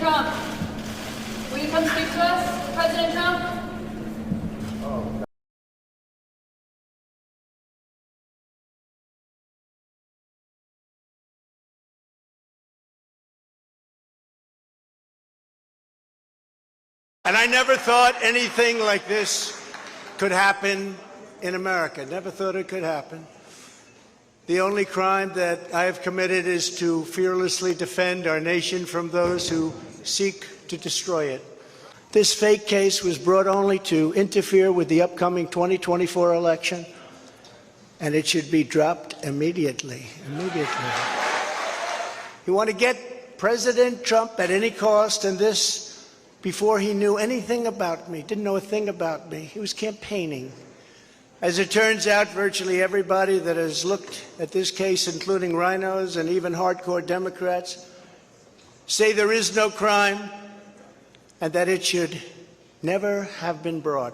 Trump, will you come speak to us? President Trump? And I never thought anything like this could happen in America. Never thought it could happen. The only crime that I have committed is to fearlessly defend our nation from those who seek to destroy it. This fake case was brought only to interfere with the upcoming 2024 election, and it should be dropped immediately. Immediately. You want to get President Trump at any cost, and this before he knew anything about me, didn't know a thing about me. He was campaigning. As it turns out, virtually everybody that has looked at this case, including rhinos and even hardcore Democrats, say there is no crime and that it should never have been brought.